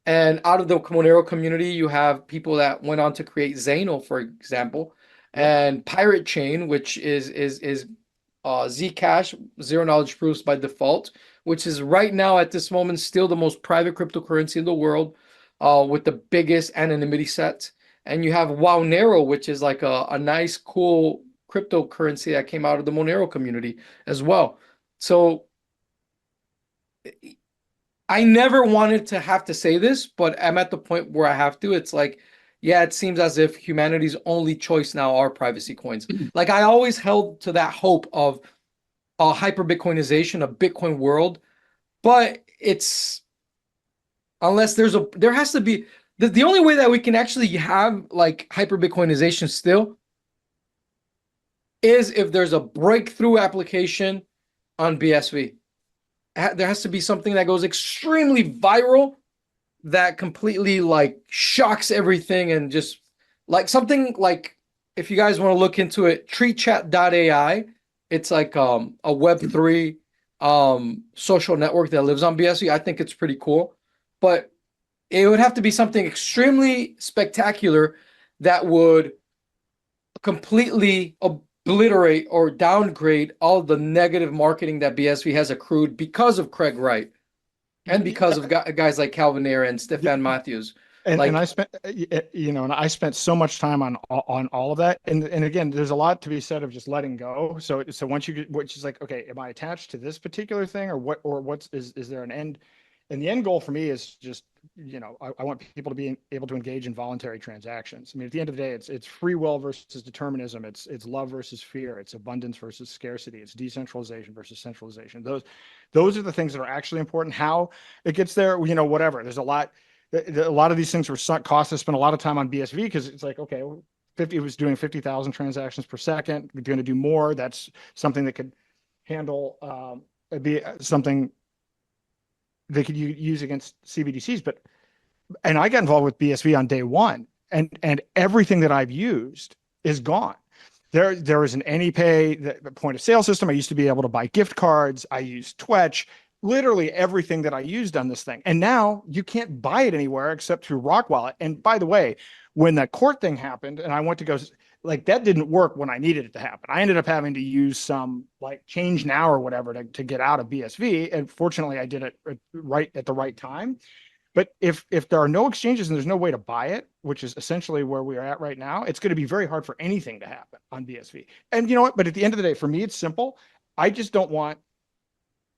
And out of the Monero community, you have people that went on to create Zano, for example, Yep. and Pirate Chain, which is Zcash, zero knowledge proofs by default, which is right now at this moment still the most private cryptocurrency in the world, with the biggest anonymity set. And you have Wownero, which is like a nice, cool cryptocurrency that came out of the Monero community as well. So I never wanted to have to say this, but I'm at the point where I have to. It's like, yeah, it seems as if humanity's only choice now are privacy coins. Like I always held to that hope of a hyper Bitcoinization, a Bitcoin world, but it's unless there has to be the only way that we can actually have like hyper Bitcoinization still is if there's a breakthrough application on BSV. There has to be something that goes extremely viral that completely like shocks everything and just like something like if you guys want to look into it, treechat.ai, it's like a web3 social network that lives on BSV. I think it's pretty cool. But it would have to be something extremely spectacular that would completely obliterate or downgrade all the negative marketing that BSV has accrued because of Craig Wright and because of guys like Calvin Ayre and Yeah. Stefan Matthews. And I Like, spent and I spent so much time on all of that, and again, there's a lot to be said of just letting go. So once you get, which is like, okay, am I attached to this particular thing, or what's is there an end? And the end goal for me is just, I want people to be able to engage in voluntary transactions. I mean, at the end of the day, it's free will versus determinism, it's love versus fear, it's abundance versus scarcity, it's decentralization versus centralization. Those are the things that are actually important. How it gets there, whatever. There's a lot of these things were sunk costs. I spent a lot of time on BSV because it's like, okay, 50, it was doing 50,000 transactions per second. We're going to do more. That's something that could handle, be something they could use against CBDCs. And I got involved with BSV on day one, and everything that I've used is gone. There was an AnyPay, the point of sale system. I used to be able to buy gift cards. I used Twetch, literally everything that I used on this thing. And now you can't buy it anywhere except through Rock Wallet. And by the way, when that court thing happened and I went to go, like, that didn't work when I needed it to happen. I ended up having to use some like Change Now or whatever to get out of BSV. And fortunately, I did it right at the right time. But if there are no exchanges and there's no way to buy it, which is essentially where we are at right now, it's going to be very hard for anything to happen on BSV. And you know what? But at the end of the day, for me, it's simple. I just don't want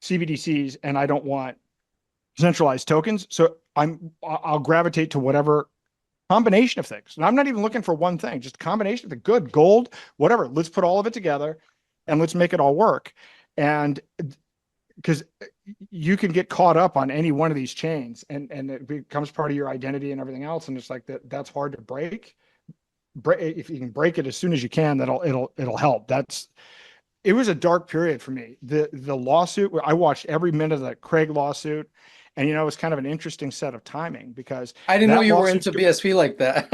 CBDCs and I don't want centralized tokens. So I'll gravitate to whatever combination of things. And I'm not even looking for one thing, just a combination of the good, gold, whatever. Let's put all of it together and let's make it all work. And because you can get caught up on any one of these chains and it becomes part of your identity and everything else. And it's like that's hard to break. If you can break it as soon as you can, it'll help. It was a dark period for me. The lawsuit, I watched every minute of the Craig lawsuit, and it was kind of an interesting set of timing because I didn't know that you were lawsuit. into BSV like that.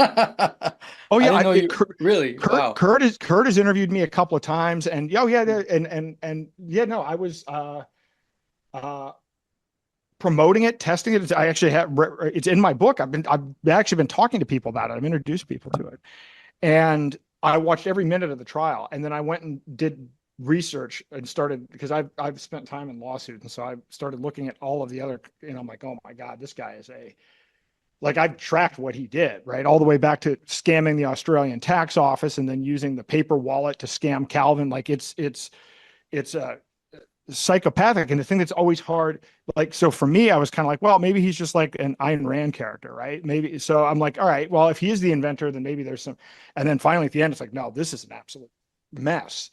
Oh I yeah, didn't know you Kurt, really. Wow. Kurt has interviewed me a couple of times, and oh yeah, and yeah, no, I was uh promoting it, testing it. I actually have it's in my book. I've actually been talking to people about it. I've introduced people to it, and I watched every minute of the trial, and then I went and did research and started because I've spent time in lawsuits, and so I started looking at all of the other. I'm like, oh my god, this guy is like, I've tracked what he did, right, all the way back to scamming the Australian tax office and then using the paper wallet to scam Calvin. Like it's a psychopathic. And the thing that's always hard, like, so for me, I was kind of like, well, maybe he's just like an Ayn Rand character, right? Maybe. So I'm like, all right, well, if he is the inventor, then maybe there's some. And then finally at the end, it's like, no, this is an absolute mess.